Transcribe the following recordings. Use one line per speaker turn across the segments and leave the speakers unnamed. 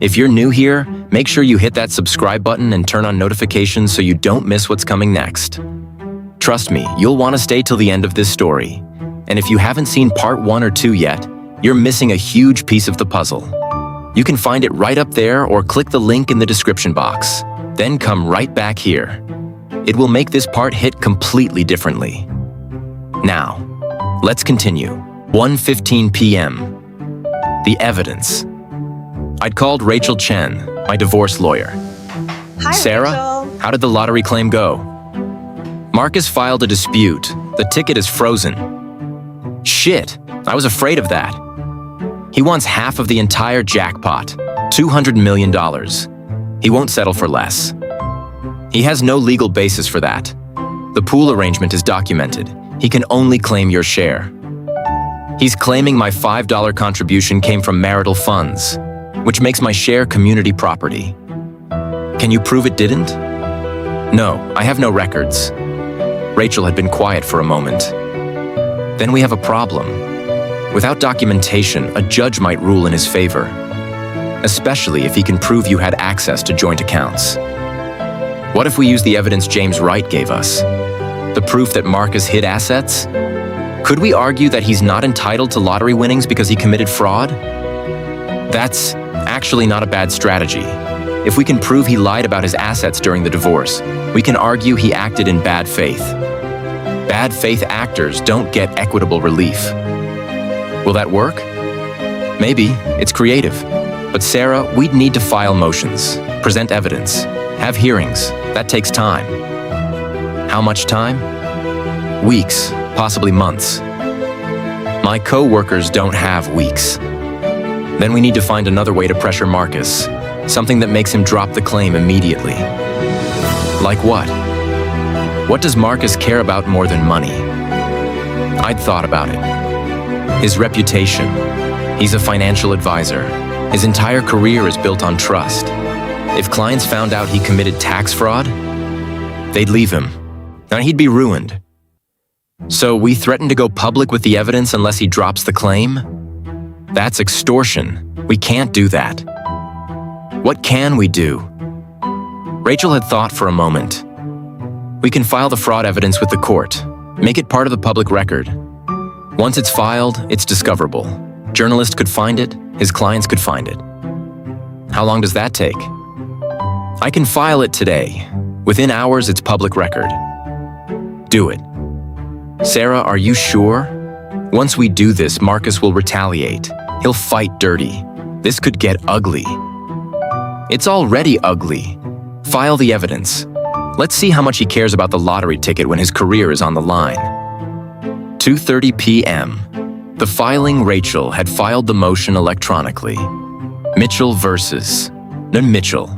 If you're new here, make sure you hit that subscribe button and turn on notifications so you don't miss what's coming next. Trust me, you'll want to stay till the end of this story. And if you haven't seen part 1 or 2 yet, you're missing a huge piece of the puzzle. You can find it right up there or click the link in the description box. Then come right back here. It will make this part hit completely differently. Now, let's continue. 1:15 p.m. The evidence. I'd called Rachel Chen, my divorce lawyer.
Hi,
Sarah,
Rachel.
how did the lottery claim go? Marcus filed a dispute. The ticket is frozen. Shit, I was afraid of that. He wants half of the entire jackpot, $200 million. He won't settle for less. He has no legal basis for that. The pool arrangement is documented. He can only claim your share. He's claiming my $5 contribution came from marital funds, which makes my share community property. Can you prove it didn't? No, I have no records. Rachel had been quiet for a moment. Then we have a problem. Without documentation, a judge might rule in his favor, especially if he can prove you had access to joint accounts. What if we use the evidence James Wright gave us? The proof that Marcus hid assets? Could we argue that he's not entitled to lottery winnings because he committed fraud? That's actually not a bad strategy. If we can prove he lied about his assets during the divorce, we can argue he acted in bad faith. Bad faith actors don't get equitable relief. Will that work? Maybe. It's creative. But Sarah, we'd need to file motions, present evidence, have hearings. That takes time. How much time? Weeks, possibly months. My co-workers don't have weeks. Then we need to find another way to pressure Marcus, something that makes him drop the claim immediately. Like what? What does Marcus care about more than money? I'd thought about it. His reputation. He's a financial advisor. His entire career is built on trust. If clients found out he committed tax fraud, they'd leave him. Now he'd be ruined. So we threaten to go public with the evidence unless he drops the claim? That's extortion. We can't do that. What can we do? Rachel had thought for a moment. We can file the fraud evidence with the court, make it part of the public record. Once it's filed, it's discoverable. Journalists could find it, his clients could find it. How long does that take? I can file it today. Within hours, it's public record. Do it. Sarah, are you sure? Once we do this, Marcus will retaliate. He'll fight dirty. This could get ugly. It's already ugly. File the evidence. Let's see how much he cares about the lottery ticket when his career is on the line. 2:30 p.m. The filing Rachel had filed the motion electronically. Mitchell versus Mitchell.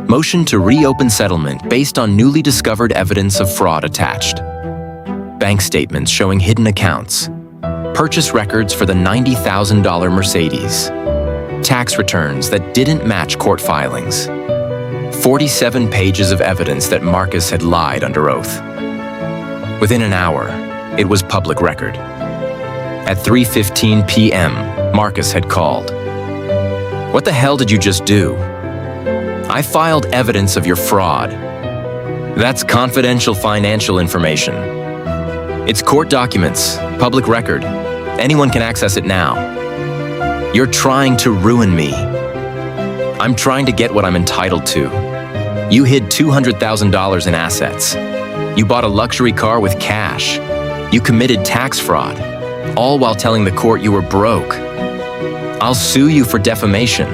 Motion to reopen settlement based on newly discovered evidence of fraud attached. Bank statements showing hidden accounts. Purchase records for the $90,000 Mercedes. Tax returns that didn't match court filings. 47 pages of evidence that Marcus had lied under oath. Within an hour, it was public record. At 3:15 p.m., Marcus had called. What the hell did you just do? I filed evidence of your fraud. That's confidential financial information. It's court documents, public record. Anyone can access it now. You're trying to ruin me. I'm trying to get what I'm entitled to. You hid $200,000 in assets. You bought a luxury car with cash. You committed tax fraud, all while telling the court you were broke. I'll sue you for defamation.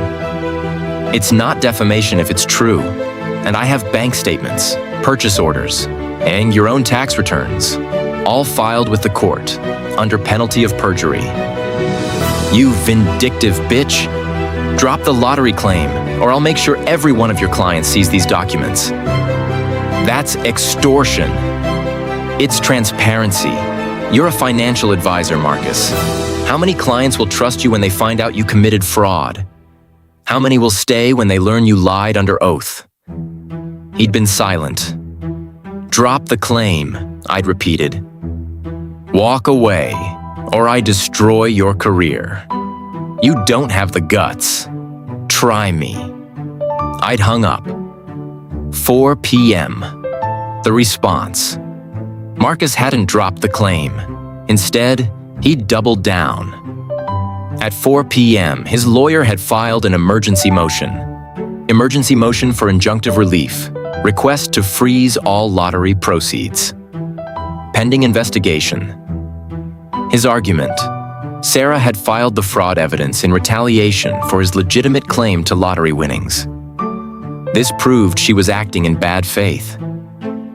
It's not defamation if it's true. And I have bank statements, purchase orders, and your own tax returns, all filed with the court, under penalty of perjury. You vindictive bitch. Drop the lottery claim, or I'll make sure every one of your clients sees these documents. That's extortion. It's transparency. You're a financial advisor, Marcus. How many clients will trust you when they find out you committed fraud? How many will stay when they learn you lied under oath? He'd been silent. Drop the claim, I'd repeated. Walk away, or I destroy your career. You don't have the guts. Try me. I'd hung up. 4 p.m. The response. Marcus hadn't dropped the claim. Instead, he'd doubled down. At 4 p.m., his lawyer had filed an emergency motion. Emergency motion for injunctive relief. Request to freeze all lottery proceeds. Pending investigation. His argument. Sarah had filed the fraud evidence in retaliation for his legitimate claim to lottery winnings. This proved she was acting in bad faith.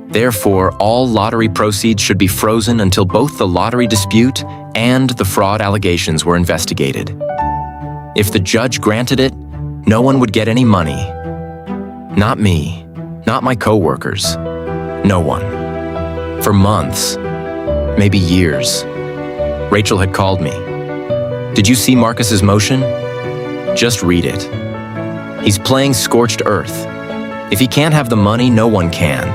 Therefore, all lottery proceeds should be frozen until both the lottery dispute and the fraud allegations were investigated. If the judge granted it, no one would get any money. Not me, not my co-workers, no one. For months, maybe years, Rachel had called me. Did you see Marcus's motion? Just read it. He's playing scorched earth. If he can't have the money, no one can.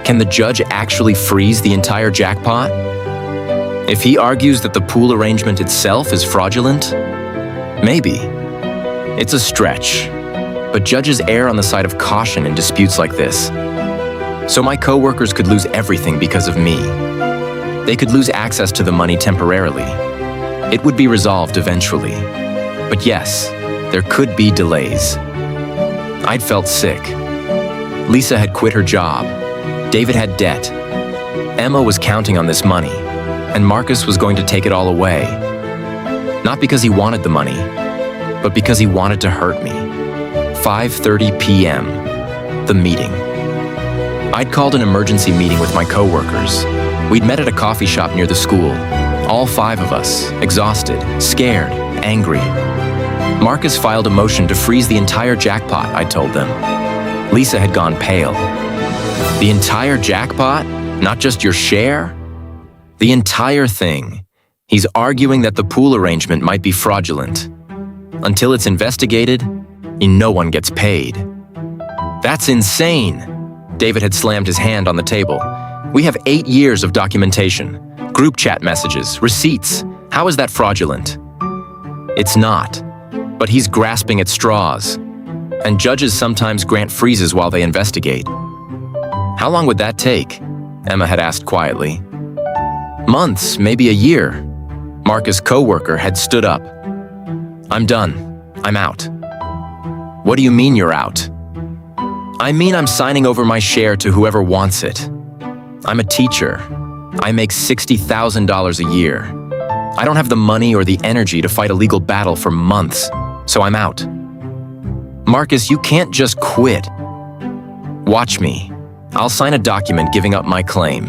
Can the judge actually freeze the entire jackpot? If he argues that the pool arrangement itself is fraudulent? Maybe. It's a stretch, but judges err on the side of caution in disputes like this. So my co-workers could lose everything because of me. They could lose access to the money temporarily. It would be resolved eventually. But yes, there could be delays. I'd felt sick. Lisa had quit her job. David had debt. Emma was counting on this money, and Marcus was going to take it all away. Not because he wanted the money, but because he wanted to hurt me. 5:30 p.m. The meeting. I'd called an emergency meeting with my co-workers. We'd met at a coffee shop near the school. All 5 of us, exhausted, scared, angry. Marcus filed a motion to freeze the entire jackpot, I told them. Lisa had gone pale. The entire jackpot? Not just your share? The entire thing. He's arguing that the pool arrangement might be fraudulent. Until it's investigated, no one gets paid. That's insane! David had slammed his hand on the table. We have 8 years of documentation. Group chat messages, receipts. How is that fraudulent? It's not. But he's grasping at straws. And judges sometimes grant freezes while they investigate. How long would that take? Emma had asked quietly. Months, maybe a year. Marcus' co-worker had stood up. I'm done. I'm out. What do you mean you're out? I mean I'm signing over my share to whoever wants it. I'm a teacher. I make $60,000 a year. I don't have the money or the energy to fight a legal battle for months, so I'm out. Marcus, you can't just quit. Watch me. I'll sign a document giving up my claim.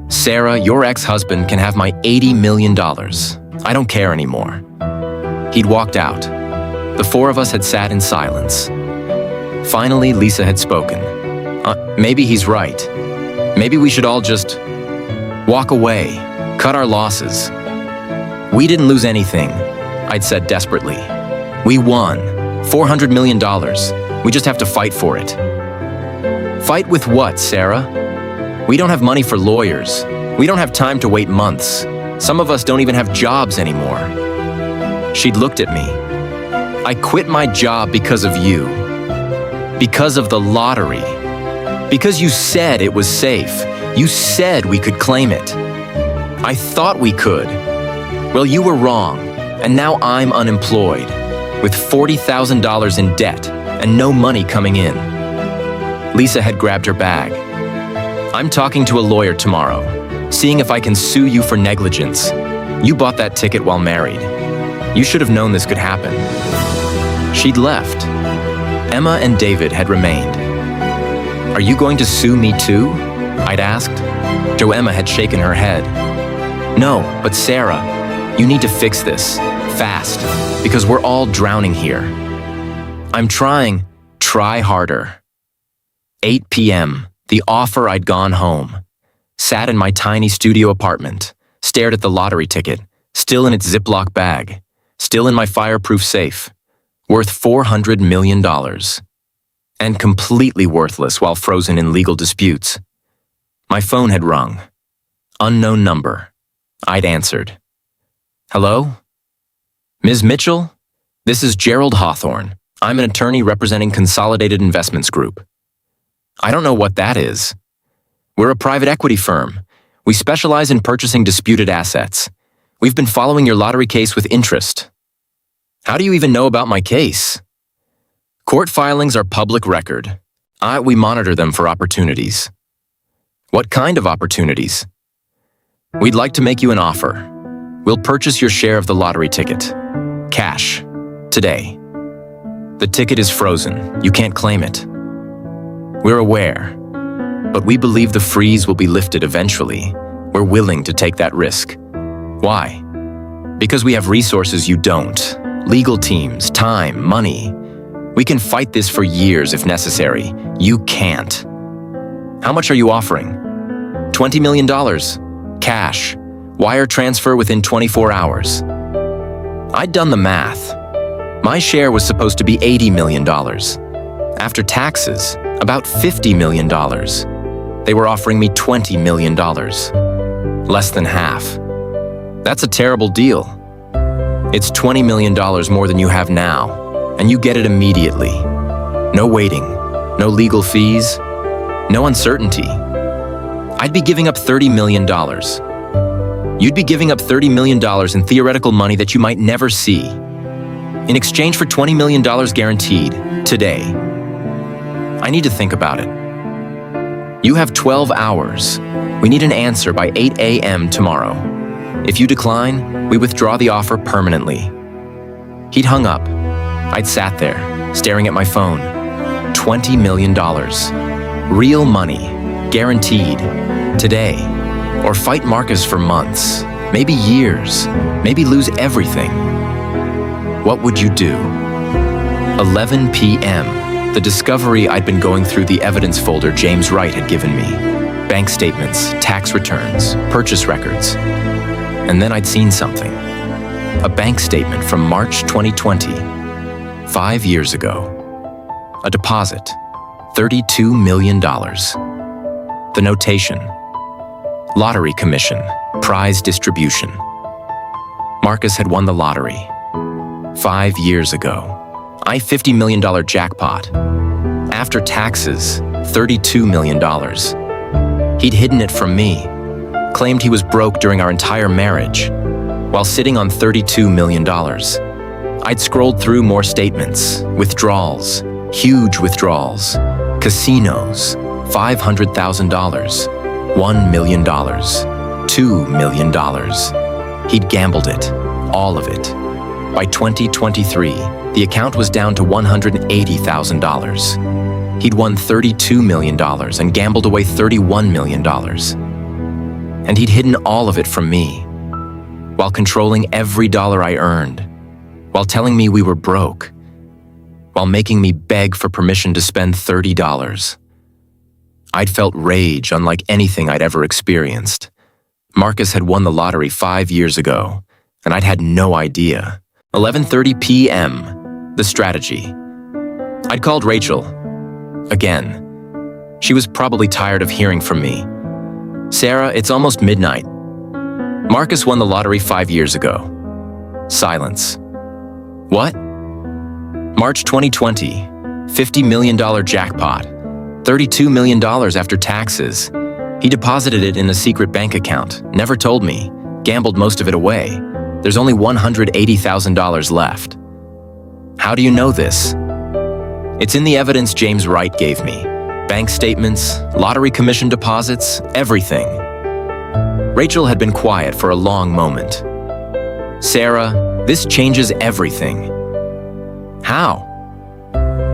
Sarah, your ex-husband can have my $80 million. I don't care anymore. He'd walked out. The 4 of us had sat in silence. Finally, Lisa had spoken. Maybe he's right. Maybe we should all just walk away, cut our losses. We didn't lose anything, I'd said desperately. We won. $400 million. We just have to fight for it. Fight with what, Sarah? We don't have money for lawyers. We don't have time to wait months. Some of us don't even have jobs anymore. She'd looked at me. I quit my job because of you. Because of the lottery. Because you said it was safe. You said we could claim it. I thought we could. Well, you were wrong, and now I'm unemployed, with $40,000 in debt and no money coming in. Lisa had grabbed her bag. I'm talking to a lawyer tomorrow, seeing if I can sue you for negligence. You bought that ticket while married. You should have known this could happen. She'd left. Emma and David had remained. Are you going to sue me too? I'd asked. Joemma had shaken her head. No, but Sarah, you need to fix this, fast, because we're all drowning here. I'm trying. Try harder. 8 p.m., the offer I'd gone home. Sat in my tiny studio apartment, stared at the lottery ticket, still in its Ziploc bag, still in my fireproof safe, worth $400 million. And completely worthless while frozen in legal disputes. My phone had rung. Unknown number. I'd answered. Hello? Ms. Mitchell? This is Gerald Hawthorne. I'm an attorney representing Consolidated Investments Group. I don't know what that is. We're a private equity firm. We specialize in purchasing disputed assets. We've been following your lottery case with interest. How do you even know about my case? Court filings are public record. We monitor them for opportunities. What kind of opportunities? We'd like to make you an offer. We'll purchase your share of the lottery ticket. Cash. Today. The ticket is frozen. You can't claim it. We're aware, but we believe the freeze will be lifted eventually. We're willing to take that risk. Why? Because we have resources you don't. Legal teams, time, money. We can fight this for years if necessary. You can't. How much are you offering? $20 million. Cash. Wire transfer within 24 hours. I'd done the math. My share was supposed to be $80 million. After taxes, about $50 million. They were offering me $20 million. Less than half. That's a terrible deal. It's $20 million more than you have now, and you get it immediately. No waiting, no legal fees, no uncertainty. I'd be giving up $30 million. You'd be giving up $30 million in theoretical money that you might never see. In exchange for $20 million guaranteed, today. I need to think about it. You have 12 hours. We need an answer by 8 a.m. tomorrow. If you decline, we withdraw the offer permanently. He'd hung up. I'd sat there, staring at my phone. $20 million. Real money. Guaranteed. Today. Or fight Marcus for months. Maybe years. Maybe lose everything. What would you do? 11 p.m. The discovery I'd been going through the evidence folder James Wright had given me. Bank statements, tax returns, purchase records. And then I'd seen something. A bank statement from March 2020. 5 years ago. A deposit. $32 million. The notation. Lottery commission. Prize distribution. Marcus had won the lottery. 5 years ago. $50 million jackpot. After taxes, $32 million. He'd hidden it from me. Claimed he was broke during our entire marriage, while sitting on $32 million. I'd scrolled through more statements, withdrawals, huge withdrawals, casinos, $500,000, $1 million, $2 million. He'd gambled it, all of it. By 2023, the account was down to $180,000. He'd won $32 million and gambled away $31 million. And he'd hidden all of it from me, while controlling every dollar I earned, while telling me we were broke, while making me beg for permission to spend $30. I'd felt rage unlike anything I'd ever experienced. Marcus had won the lottery 5 years ago, and I'd had no idea. 11:30 p.m., the strategy. I'd called Rachel. Again. She was probably tired of hearing from me. Sarah, it's almost midnight. Marcus won the lottery 5 years ago. Silence. What? March 2020, $50 million jackpot. $32 million after taxes. He deposited it in a secret bank account, never told me, gambled most of it away. There's only $180,000 left. How do you know this? It's in the evidence James Wright gave me. Bank statements, lottery commission deposits, everything. Rachel had been quiet for a long moment. Sarah, this changes everything. How?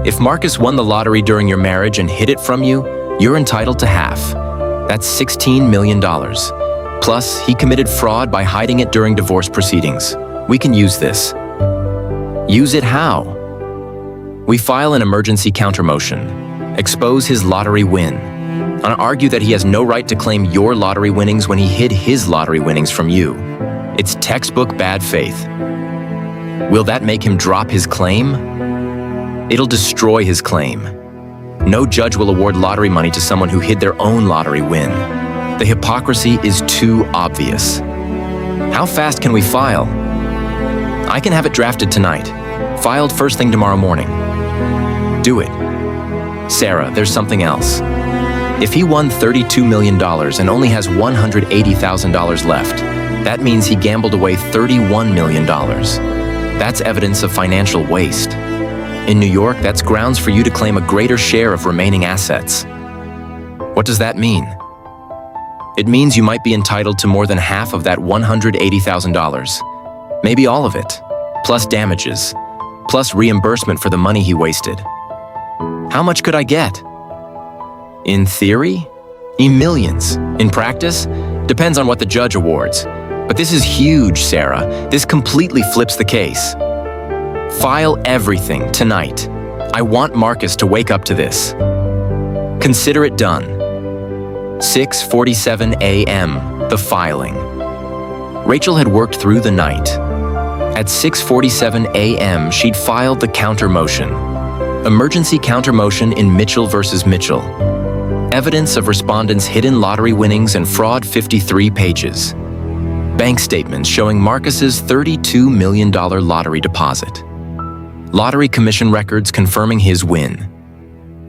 If Marcus won the lottery during your marriage and hid it from you, you're entitled to half. That's $16 million. Plus, he committed fraud by hiding it during divorce proceedings. We can use this. Use it how? We file an emergency countermotion, expose his lottery win, and argue that he has no right to claim your lottery winnings when he hid his lottery winnings from you. It's textbook bad faith. Will that make him drop his claim? It'll destroy his claim. No judge will award lottery money to someone who hid their own lottery win. The hypocrisy is too obvious. How fast can we file? I can have it drafted tonight. Filed first thing tomorrow morning. Do it. Sarah, there's something else. If he won $32 million and only has $180,000 left, that means he gambled away $31 million. That's evidence of financial waste. In New York, that's grounds for you to claim a greater share of remaining assets. What does that mean? It means you might be entitled to more than half of that $180,000. Maybe all of it, plus damages, plus reimbursement for the money he wasted. How much could I get? In theory, millions. In practice, depends on what the judge awards. But this is huge, Sarah. This completely flips the case. File everything tonight. I want Marcus to wake up to this. Consider it done. 6:47 a.m., the filing. Rachel had worked through the night. At 6:47 a.m., she'd filed the counter motion. Emergency counter motion in Mitchell versus Mitchell. Evidence of respondents' hidden lottery winnings and fraud, 53 pages. Bank statements showing Marcus's $32 million lottery deposit. Lottery commission records confirming his win.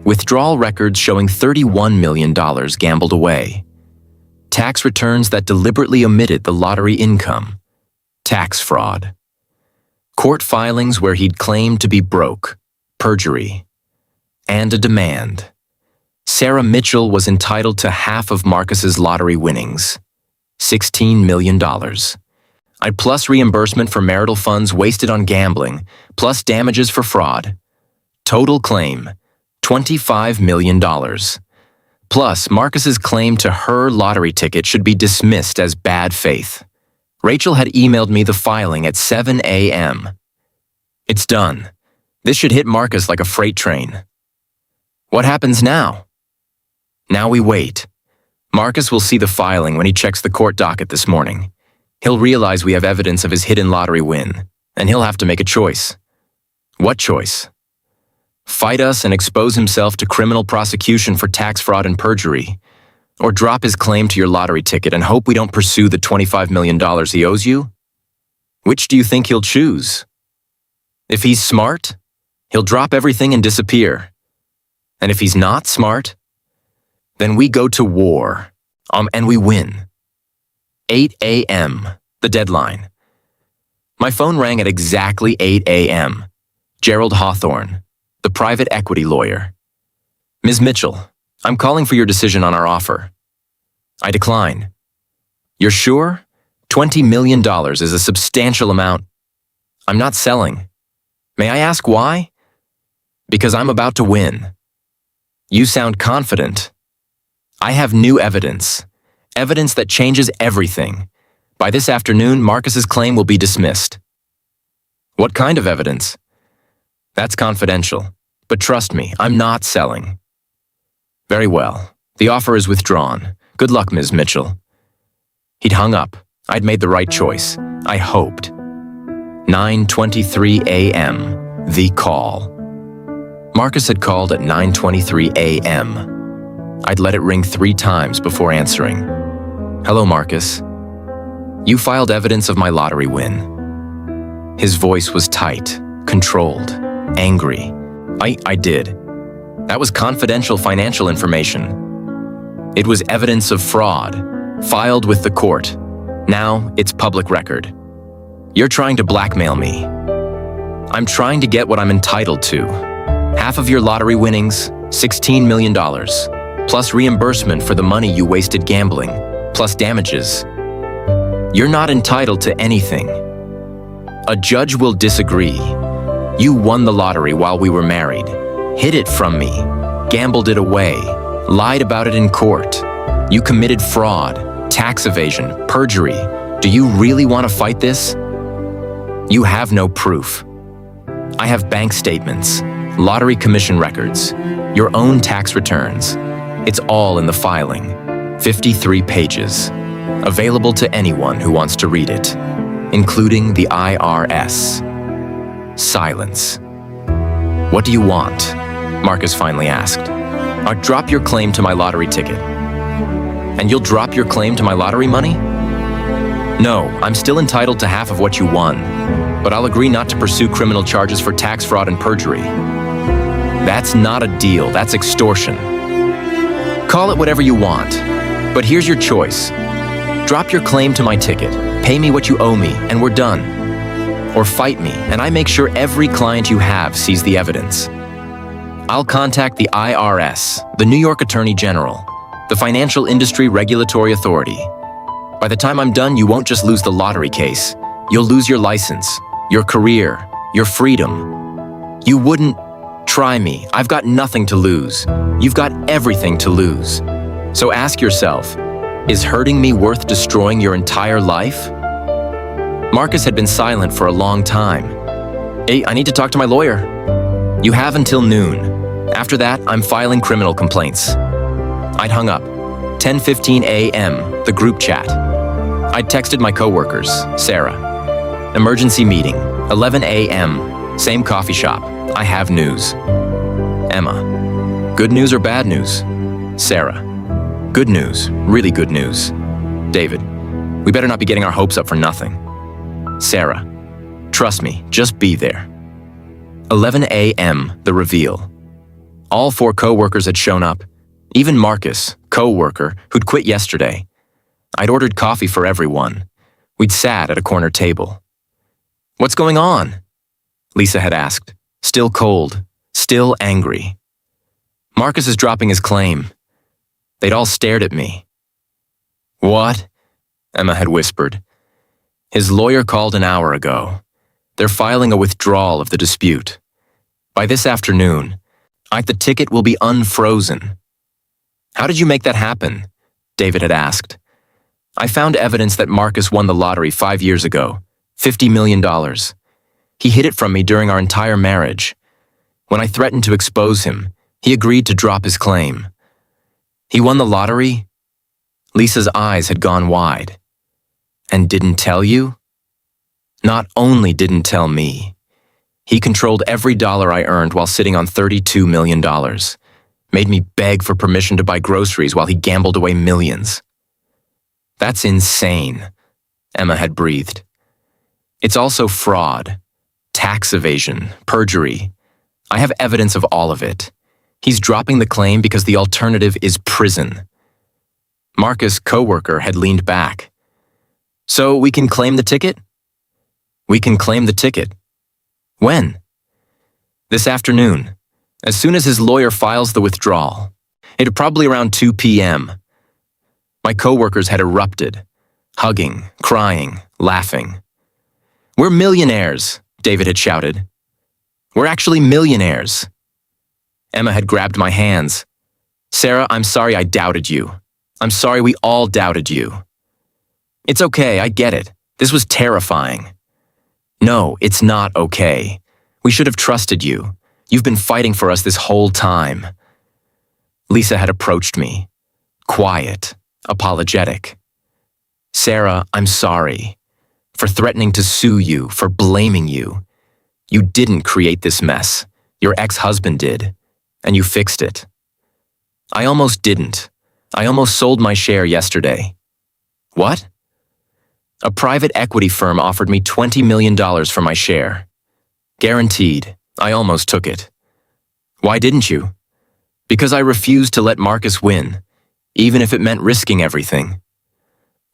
Withdrawal records showing $31 million gambled away. Tax returns that deliberately omitted the lottery income. Tax fraud. Court filings where he'd claimed to be broke. Perjury. And a demand. Sarah Mitchell was entitled to half of Marcus's lottery winnings. $16 million. I'd plus reimbursement for marital funds wasted on gambling, plus damages for fraud. Total claim, $25 million. Plus, Marcus's claim to her lottery ticket should be dismissed as bad faith. Rachel had emailed me the filing at 7 a.m. It's done. This should hit Marcus like a freight train. What happens now? Now we wait. Marcus will see the filing when he checks the court docket this morning. He'll realize we have evidence of his hidden lottery win, and he'll have to make a choice. What choice? Fight us and expose himself to criminal prosecution for tax fraud and perjury, or drop his claim to your lottery ticket and hope we don't pursue the $25 million he owes you? Which do you think he'll choose? If he's smart, he'll drop everything and disappear. And if he's not smart, then we go to war, and we win. 8 a.m., the deadline. My phone rang at exactly 8 a.m. Gerald Hawthorne, the private equity lawyer. Ms. Mitchell, I'm calling for your decision on our offer. I decline. You're sure? $20 million is a substantial amount. I'm not selling. May I ask why? Because I'm about to win. You sound confident. I have new evidence. Evidence that changes everything. By this afternoon, Marcus's claim will be dismissed. What kind of evidence? That's confidential. But trust me, I'm not selling. Very well. The offer is withdrawn. Good luck, Ms. Mitchell. He'd hung up. I'd made the right choice. I hoped. 9:23 a.m. The call. Marcus had called at 9:23 a.m. I'd let it ring 3 times before answering. Hello, Marcus. You filed evidence of my lottery win. His voice was tight, controlled, angry. I did. That was confidential financial information. It was evidence of fraud, filed with the court. Now it's public record. You're trying to blackmail me. I'm trying to get what I'm entitled to. Half of your lottery winnings, $16 million. Plus reimbursement for the money you wasted gambling, plus damages. You're not entitled to anything. A judge will disagree. You won the lottery while we were married, hid it from me, gambled it away, lied about it in court. You committed fraud, tax evasion, perjury. Do you really want to fight this? You have no proof. I have bank statements, lottery commission records, your own tax returns. It's all in the filing, 53 pages, available to anyone who wants to read it, including the IRS. Silence. What do you want? Marcus finally asked. I'll drop your claim to my lottery ticket. And you'll drop your claim to my lottery money? No, I'm still entitled to half of what you won. but I'll agree not to pursue criminal charges for tax fraud and perjury. That's not a deal, that's extortion. Call it whatever you want, but here's your choice. Drop your claim to my ticket, pay me what you owe me, and we're done. Or fight me, and I make sure every client you have sees the evidence. I'll contact the IRS, the New York Attorney General, the Financial Industry Regulatory Authority. By the time I'm done, you won't just lose the lottery case. You'll lose your license, your career, your freedom. You wouldn't try me. I've got nothing to lose. You've got everything to lose. So ask yourself, is hurting me worth destroying your entire life? Marcus had been silent for a long time. Hey, I need to talk to my lawyer. You have until noon. After that, I'm filing criminal complaints. I'd hung up. 10:15 a.m., the group chat. I'd texted my coworkers, Sarah. Emergency meeting, 11 a.m., same coffee shop. I have news. Emma. Good news or bad news? Sarah. Good news, really good news. David. We better not be getting our hopes up for nothing. Sarah. Trust me, just be there. 11 a.m., the reveal. All 4 co-workers had shown up. Even Marcus, co-worker, who'd quit yesterday. I'd ordered coffee for everyone. We'd sat at a corner table. What's going on? Lisa had asked, still cold, still angry. Marcus is dropping his claim. They'd all stared at me. What? Emma had whispered. His lawyer called an hour ago. They're filing a withdrawal of the dispute. By this afternoon, the ticket will be unfrozen. How did you make that happen? David had asked. I found evidence that Marcus won the lottery 5 years ago, $50 million. He hid it from me during our entire marriage. When I threatened to expose him, he agreed to drop his claim. He won the lottery? Lisa's eyes had gone wide. And didn't tell you? Not only didn't tell me, he controlled every dollar I earned while sitting on $32 million. Made me beg for permission to buy groceries while he gambled away millions. That's insane, Emma had breathed. It's also fraud, tax evasion, perjury. I have evidence of all of it. He's dropping the claim because the alternative is prison. Marcus' co-worker had leaned back. So we can claim the ticket? We can claim the ticket. When? This afternoon, as soon as his lawyer files the withdrawal. It'll probably around 2 p.m. My co-workers had erupted, hugging, crying, laughing. We're millionaires, David had shouted. We're actually millionaires. Emma had grabbed my hands. Sarah, I'm sorry I doubted you. I'm sorry we all doubted you. It's okay, I get it. This was terrifying. No, it's not okay. We should have trusted you. You've been fighting for us this whole time. Lisa had approached me. Quiet, apologetic. Sarah, I'm sorry. For threatening to sue you, for blaming you. You didn't create this mess. Your ex-husband did. And you fixed it. I almost didn't. I almost sold my share yesterday. What? A private equity firm offered me $20 million for my share. Guaranteed. I almost took it. Why didn't you? Because I refused to let Marcus win, even if it meant risking everything.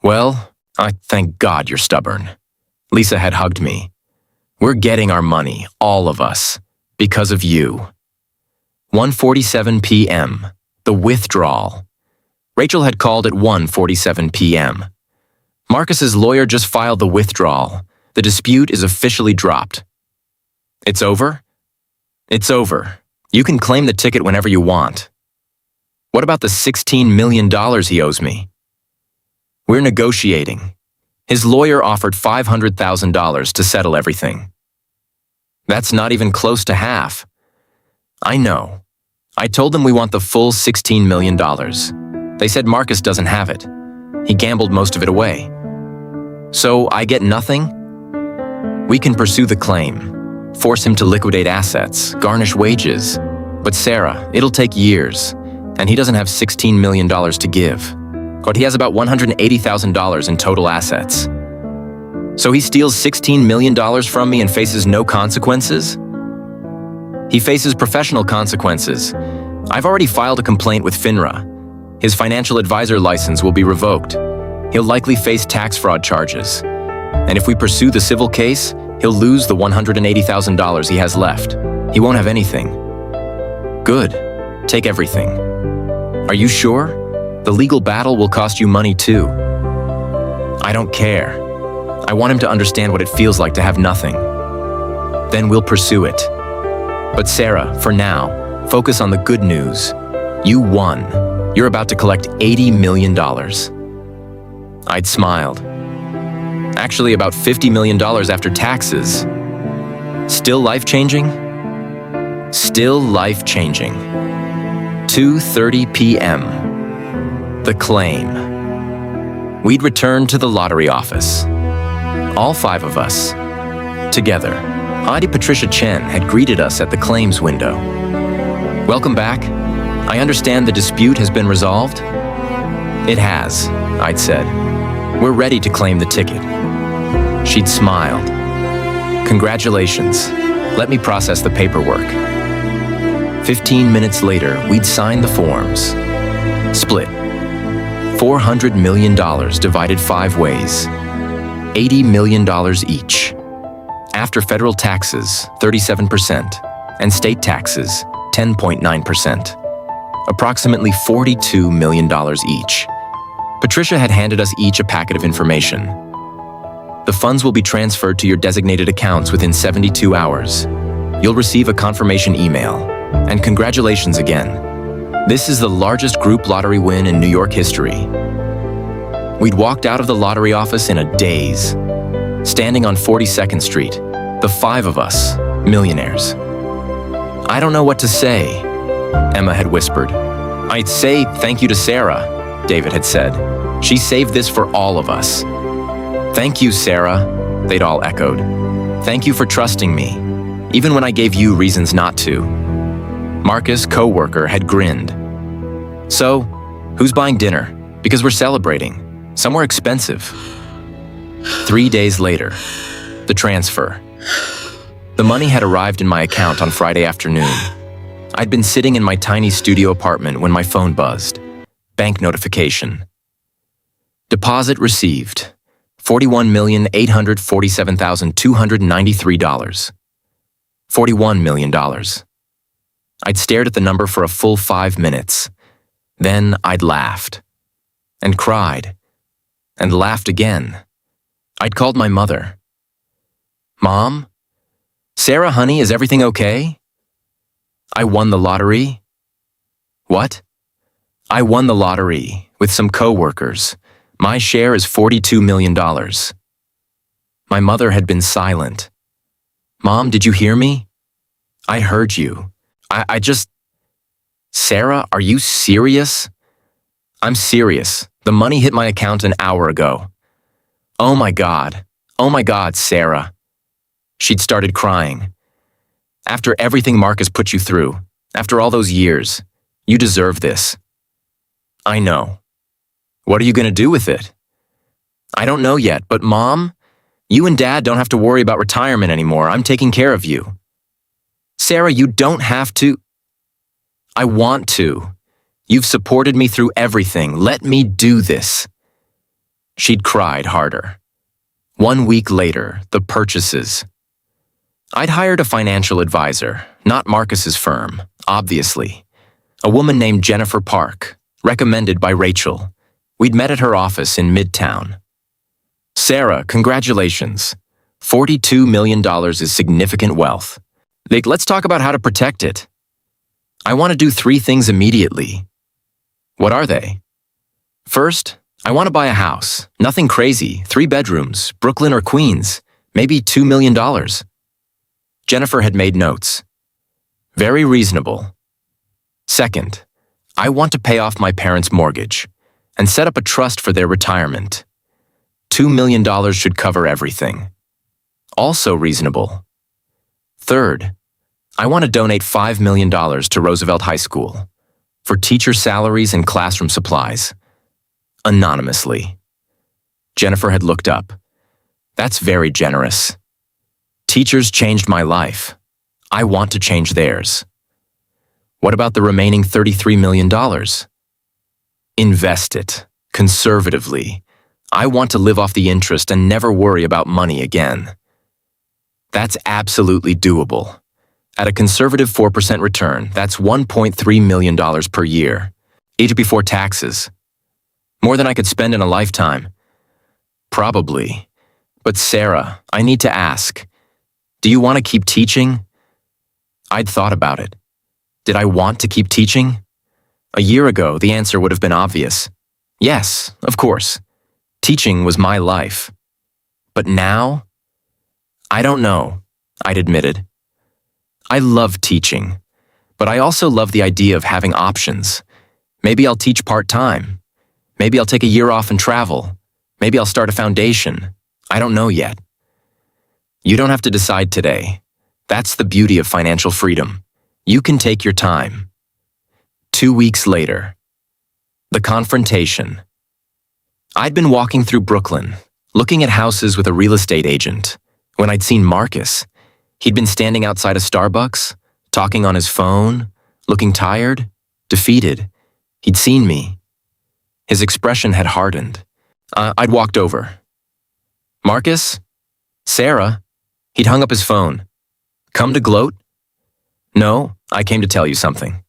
Well, I thank God you're stubborn. Lisa had hugged me. We're getting our money, all of us, because of you. 1:47 p.m. The withdrawal. Rachel had called at 1:47 p.m. Marcus's lawyer just filed the withdrawal. The dispute is officially dropped. It's over? It's over. You can claim the ticket whenever you want. What about the $16 million he owes me? We're negotiating. His lawyer offered $500,000 to settle everything. That's not even close to half. I know. I told them we want the full $16 million. They said Marcus doesn't have it. He gambled most of it away. So I get nothing? We can pursue the claim, force him to liquidate assets, garnish wages. But Sarah, it'll take years, and he doesn't have $16 million to give. But he has about $180,000 in total assets. So he steals $16 million from me and faces no consequences? He faces professional consequences. I've already filed a complaint with FINRA. His financial advisor license will be revoked. He'll likely face tax fraud charges. And if we pursue the civil case, he'll lose the $180,000 he has left. He won't have anything. Good. Take everything. Are you sure? The legal battle will cost you money too. I don't care. I want him to understand what it feels like to have nothing. Then we'll pursue it. But Sarah, for now, focus on the good news. You won. You're about to collect $80 million. I'd smiled. Actually, about $50 million after taxes. Still life-changing? Still life-changing. 2:30 p.m. The claim. We'd returned to the lottery office. All 5 of us. Together. Auntie Patricia Chen had greeted us at the claims window. Welcome back. I understand the dispute has been resolved? It has, I'd said. We're ready to claim the ticket. She'd smiled. Congratulations. Let me process the paperwork. 15 minutes later, we'd signed the forms. Split. $400 million divided 5 ways. $80 million each. After federal taxes, 37%, and state taxes, 10.9%. Approximately $42 million each. Patricia had handed us each a packet of information. The funds will be transferred to your designated accounts within 72 hours. You'll receive a confirmation email. And congratulations again. This is the largest group lottery win in New York history. We'd walked out of the lottery office in a daze. Standing on 42nd Street, the 5 of us, millionaires. I don't know what to say, Emma had whispered. I'd say thank you to Sarah, David had said. She saved this for all of us. Thank you, Sarah, they'd all echoed. Thank you for trusting me, even when I gave you reasons not to. Marcus, co-worker, had grinned. So, who's buying dinner? Because we're celebrating. Somewhere expensive. 3 days later, the transfer. The money had arrived in my account on Friday afternoon. I'd been sitting in my tiny studio apartment when my phone buzzed. Bank notification. Deposit received. $41,847,293. $41 million. I'd stared at the number for a full 5 minutes. Then I'd laughed. And cried. And laughed again. I'd called my mother. Mom? Sarah, honey, is everything okay? I won the lottery. What? I won the lottery with some co-workers. My share is $42 million. My mother had been silent. Mom, did you hear me? I heard you. I just... Sarah, are you serious? I'm serious. The money hit my account an hour ago. Oh my God, Sarah. She'd started crying. After everything Marcus put you through, after all those years, you deserve this. I know. What are you going to do with it? I don't know yet, but Mom, you and Dad don't have to worry about retirement anymore. I'm taking care of you. Sarah, you don't have to. I want to. You've supported me through everything. Let me do this. She'd cried harder. 1 week later, the purchases. I'd hired a financial advisor, not Marcus's firm, obviously. A woman named Jennifer Park, recommended by Rachel. We'd met at her office in Midtown. Sarah, congratulations. $42 million is significant wealth. Let's talk about how to protect it. I want to do 3 things immediately. What are they? First, I want to buy a house. Nothing crazy. 3 bedrooms, Brooklyn or Queens. Maybe $2 million. Jennifer had made notes. Very reasonable. Second, I want to pay off my parents' mortgage and set up a trust for their retirement. $2 million should cover everything. Also reasonable. Third, I want to donate $5 million to Roosevelt High School for teacher salaries and classroom supplies. Anonymously. Jennifer had looked up. That's very generous. Teachers changed my life. I want to change theirs. What about the remaining $33 million? Invest it, conservatively. I want to live off the interest and never worry about money again. That's absolutely doable. At a conservative 4% return, that's $1.3 million per year, each before taxes. More than I could spend in a lifetime. Probably. But Sarah, I need to ask, do you want to keep teaching? I'd thought about it. Did I want to keep teaching? A year ago, the answer would have been obvious. Yes, of course. Teaching was my life. But now? I don't know, I'd admitted. I love teaching, but I also love the idea of having options. Maybe I'll teach part-time. Maybe I'll take a year off and travel. Maybe I'll start a foundation. I don't know yet. You don't have to decide today. That's the beauty of financial freedom. You can take your time. 2 weeks later. The confrontation. I'd been walking through Brooklyn, looking at houses with a real estate agent, when I'd seen Marcus. He'd been standing outside a Starbucks, talking on his phone, looking tired, defeated. He'd seen me. His expression had hardened. I'd walked over. Marcus? Sarah? He'd hung up his phone. Come to gloat? No, I came to tell you something.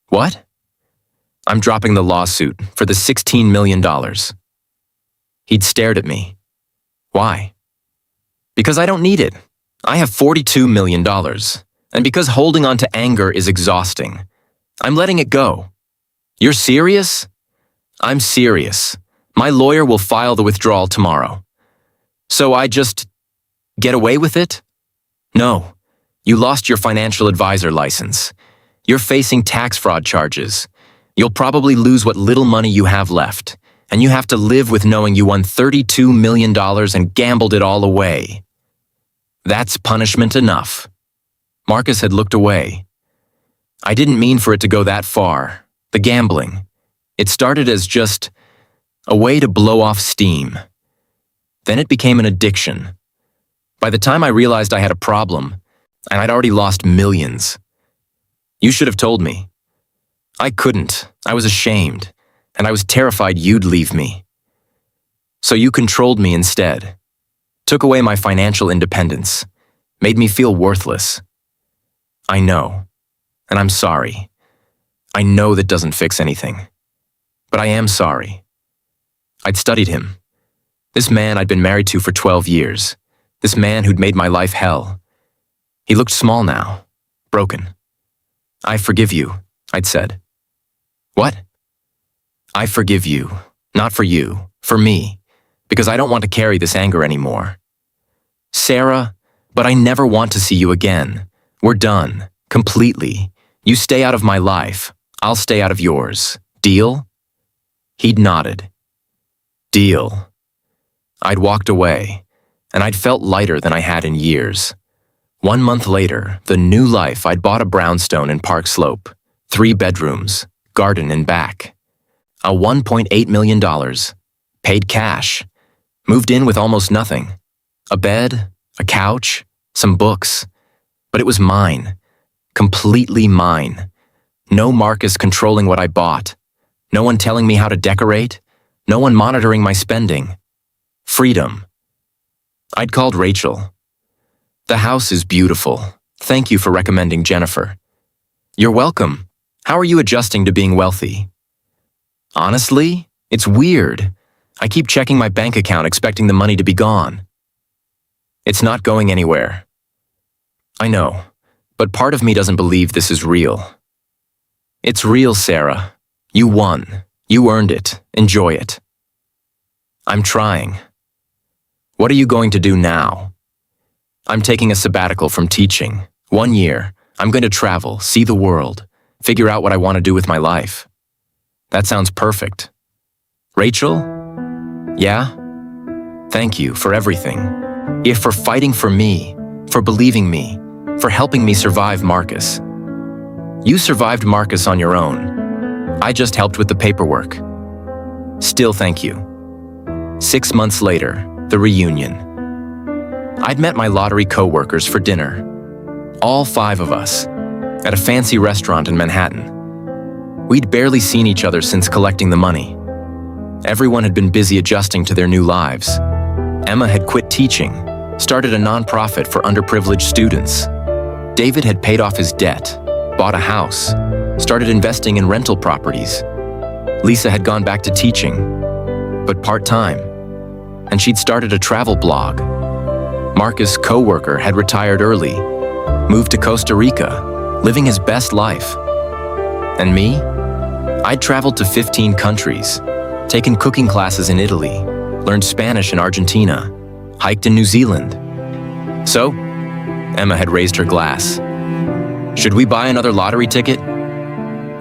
What? I'm dropping the lawsuit for the $16 million. He'd stared at me. Why? Because I don't need it. I have $42 million. And because holding on to anger is exhausting, I'm letting it go. You're serious? I'm serious. My lawyer will file the withdrawal tomorrow. So I just get away with it? No. You lost your financial advisor license. You're facing tax fraud charges. You'll probably lose what little money you have left, and you have to live with knowing you won $32 million and gambled it all away. That's punishment enough. Marcus had looked away. I didn't mean for it to go that far. The gambling. It started as just a way to blow off steam. Then it became an addiction. By the time I realized I had a problem, and I'd already lost millions. You should have told me. I couldn't. I was ashamed, and I was terrified you'd leave me. So you controlled me instead. Took away my financial independence. Made me feel worthless. I know, and I'm sorry. I know that doesn't fix anything. But I am sorry. I'd studied him. This man I'd been married to for 12 years. This man who'd made my life hell. He looked small now, broken. I forgive you, I'd said. What? I forgive you, not for you, for me, because I don't want to carry this anger anymore. Sarah, but I never want to see you again. We're done, completely. You stay out of my life. I'll stay out of yours. Deal? He'd nodded. Deal. I'd walked away, and I'd felt lighter than I had in years. 1 month later, the new life, I'd bought a brownstone in Park Slope, 3 bedrooms, garden and back. A $1.8 million. Paid cash. Moved in with almost nothing. A bed, a couch, some books. But it was mine. Completely mine. No Marcus controlling what I bought. No one telling me how to decorate. No one monitoring my spending. Freedom. I'd called Rachel. The house is beautiful. Thank you for recommending Jennifer. You're welcome. How are you adjusting to being wealthy? Honestly, it's weird. I keep checking my bank account expecting the money to be gone. It's not going anywhere. I know, but part of me doesn't believe this is real. It's real, Sarah. You won. You earned it. Enjoy it. I'm trying. What are you going to do now? I'm taking a sabbatical from teaching. 1 year. I'm going to travel, see the world, figure out what I want to do with my life. That sounds perfect. Rachel? Yeah? Thank you for everything. For fighting for me, for believing me, for helping me survive Marcus. You survived Marcus on your own. I just helped with the paperwork. Still thank you. 6 months later, the reunion. I'd met my lottery co-workers for dinner. All 5 of us, at a fancy restaurant in Manhattan. We'd barely seen each other since collecting the money. Everyone had been busy adjusting to their new lives. Emma had quit teaching, started a nonprofit for underprivileged students. David had paid off his debt, bought a house, started investing in rental properties. Lisa had gone back to teaching, but part-time, and she'd started a travel blog. Marcus' co-worker had retired early, moved to Costa Rica, living his best life. And me? I'd traveled to 15 countries, taken cooking classes in Italy, learned Spanish in Argentina, hiked in New Zealand. So, Emma had raised her glass. Should we buy another lottery ticket?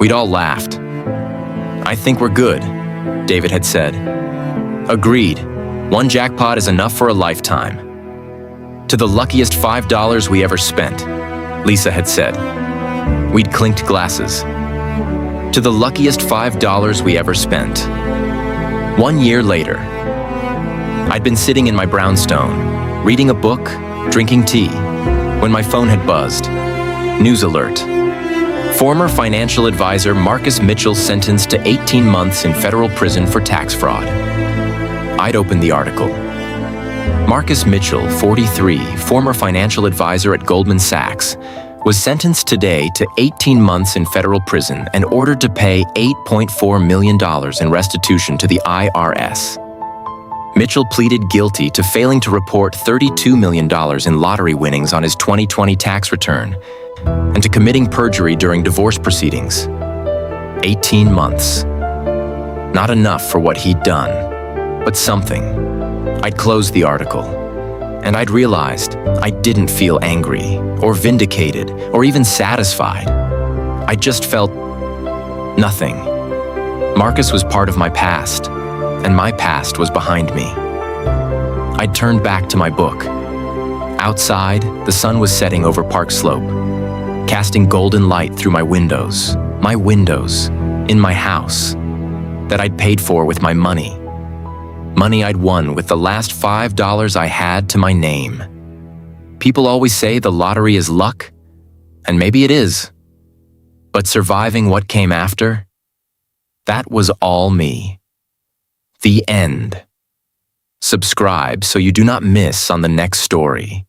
We'd all laughed. I think we're good, David had said. Agreed. 1 jackpot is enough for a lifetime. To the luckiest $5 we ever spent, Lisa had said. We'd clinked glasses. To the luckiest $5 we ever spent. 1 year later, I'd been sitting in my brownstone, reading a book, drinking tea, when my phone had buzzed. News alert. Former financial advisor Marcus Mitchell sentenced to 18 months in federal prison for tax fraud. I'd opened the article. Marcus Mitchell, 43, former financial advisor at Goldman Sachs, was sentenced today to 18 months in federal prison and ordered to pay $8.4 million in restitution to the IRS. Mitchell pleaded guilty to failing to report $32 million in lottery winnings on his 2020 tax return and to committing perjury during divorce proceedings. 18 months. Not enough for what he'd done, but something. I'd closed the article, and I'd realized I didn't feel angry or vindicated or even satisfied. I just felt nothing. Marcus was part of my past, and my past was behind me. I'd turned back to my book. Outside, the sun was setting over Park Slope, casting golden light through my windows, in my house, that I'd paid for with my money. Money I'd won with the last $5 I had to my name. People always say the lottery is luck, and maybe it is. But surviving what came after, that was all me. The end. Subscribe so you do not miss on the next story.